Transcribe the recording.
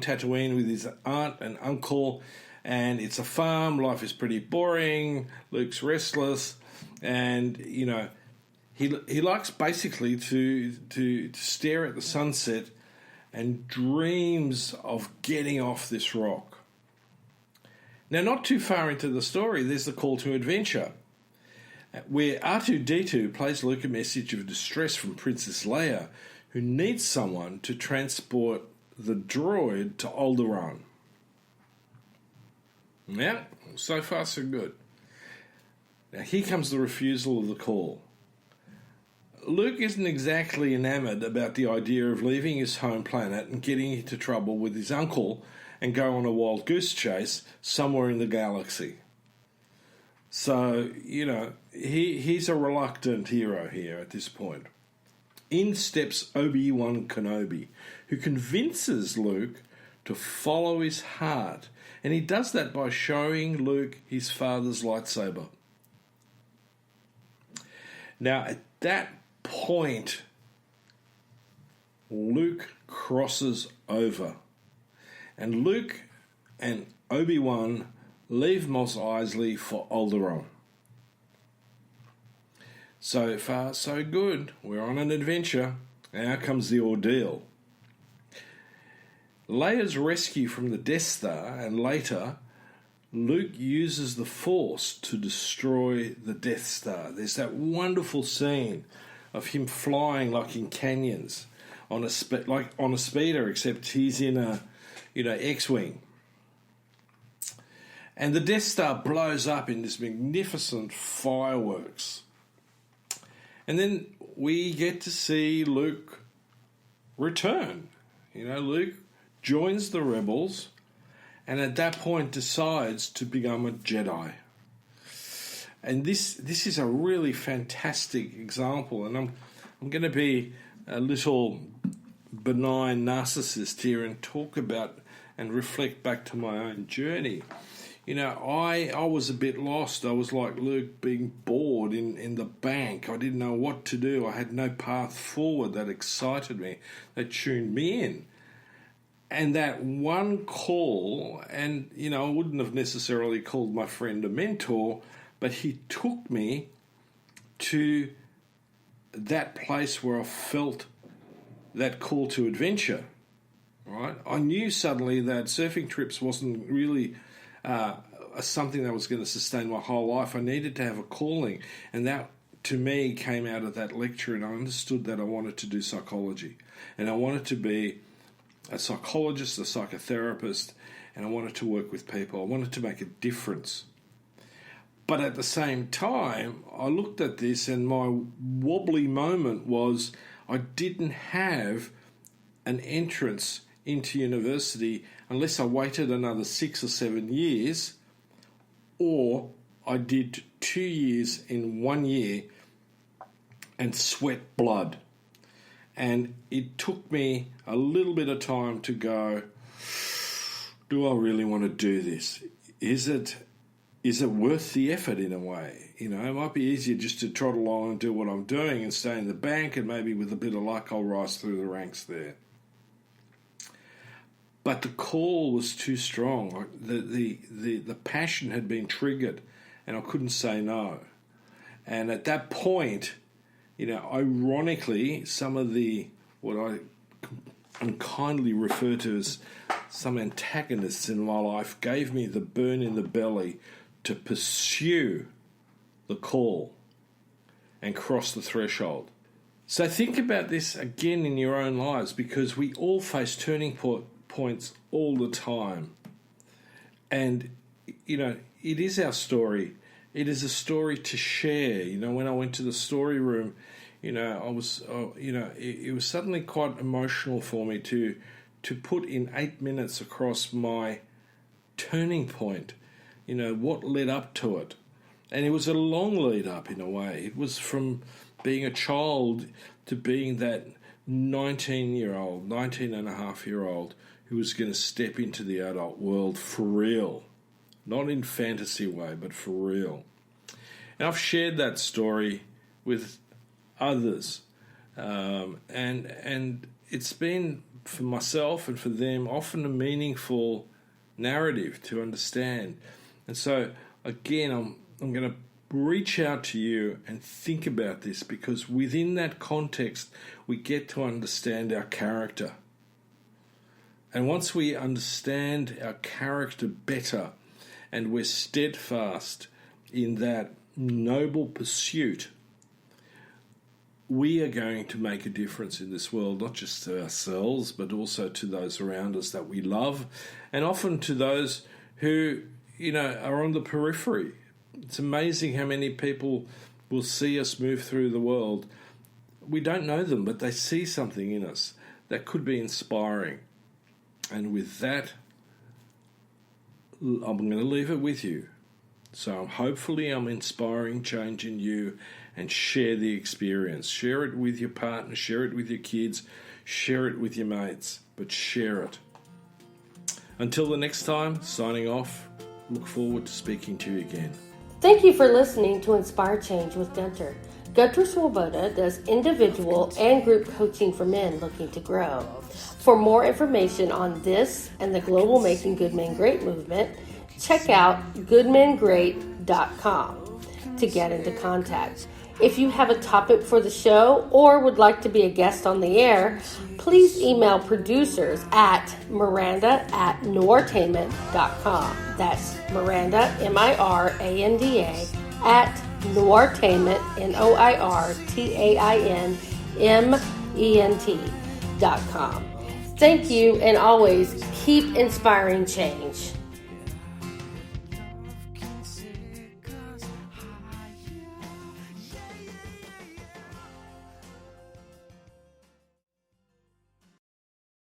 Tatooine with his aunt and uncle, and it's a farm. Life is pretty boring. Luke's restless, and he likes basically to stare at the sunset and dreams of getting off this rock. Now, not too far into the story, there's the call to adventure, where R2-D2 plays Luke a message of distress from Princess Leia, who needs someone to transport the droid to Alderaan. Yeah, so far so good. Now here comes the refusal of the call. Luke isn't exactly enamoured about the idea of leaving his home planet and getting into trouble with his uncle and go on a wild goose chase somewhere in the galaxy. So, he's a reluctant hero here at this point. In steps Obi-Wan Kenobi, who convinces Luke to follow his heart. And he does that by showing Luke his father's lightsaber. Now, at that point, Luke crosses over. And Luke and Obi-Wan leave Mos Eisley for Alderaan. So far, so good. We're on an adventure. Now comes the ordeal. Leia's rescue from the Death Star, and later, Luke uses the Force to destroy the Death Star. There's that wonderful scene of him flying like in canyons on a speeder, except he's in a X-wing. And the Death Star blows up in this magnificent fireworks. And then we get to see Luke return. Luke joins the rebels and at that point decides to become a Jedi. And this is a really fantastic example. And I'm going to be a little benign narcissist here and talk about and reflect back to my own journey. I was a bit lost. I was like Luke, being bored in the bank. I didn't know what to do. I had no path forward that excited me, that tuned me in. And that one call, and, I wouldn't have necessarily called my friend a mentor, but he took me to that place where I felt that call to adventure, right? I knew suddenly that surfing trips wasn't really something that was going to sustain my whole life. I needed to have a calling, and that to me came out of that lecture, and I understood that I wanted to do psychology, and I wanted to be a psychologist, a psychotherapist, and I wanted to work with people. I wanted to make a difference. But at the same time, I looked at this, and my wobbly moment was I didn't have an entrance into university unless I waited another 6 or 7 years, or I did 2 years in 1 year and sweat blood. And it took me a little bit of time to go, do I really want to do this? Is it worth the effort in a way? It might be easier just to trot along and do what I'm doing and stay in the bank, and maybe with a bit of luck I'll rise through the ranks there. But the call was too strong. The passion had been triggered, and I couldn't say no. And at that point, ironically, some of what I unkindly refer to as some antagonists in my life gave me the burn in the belly to pursue the call and cross the threshold. So think about this again in your own lives, because we all face turning points all the time. And, it is our story. It is a story to share. When I went to the story room, it was suddenly quite emotional for me to put in 8 minutes across my turning point, what led up to it. And it was a long lead up in a way. It was from being a child to being that 19 and a half year old who was going to step into the adult world for real. Not in fantasy way, but for real. And I've shared that story with others. And it's been for myself and for them, often a meaningful narrative to understand. And so, again, I'm going to reach out to you and think about this, because within that context, we get to understand our character. And once we understand our character better and we're steadfast in that noble pursuit, we are going to make a difference in this world, not just to ourselves, but also to those around us that we love, and often to those who, are on the periphery. It's amazing how many people will see us move through the world. We don't know them, but they see something in us that could be inspiring. And with that, I'm going to leave it with you. So hopefully I'm inspiring change in you, and share the experience. Share it with your partner, share it with your kids, share it with your mates, but share it. Until the next time, signing off. Look forward to speaking to you again. Thank you for listening to Inspire Change with Gunter. Gunter Swoboda does individual and group coaching for men looking to grow. For more information on this and the global Making Good Men Great movement, check out goodmengreat.com to get into contact. If you have a topic for the show or would like to be a guest on the air, please email producers at miranda@noirtainment.com. That's Miranda, Miranda, at noirtainment, noirtainment.com. Thank you, and always keep inspiring change.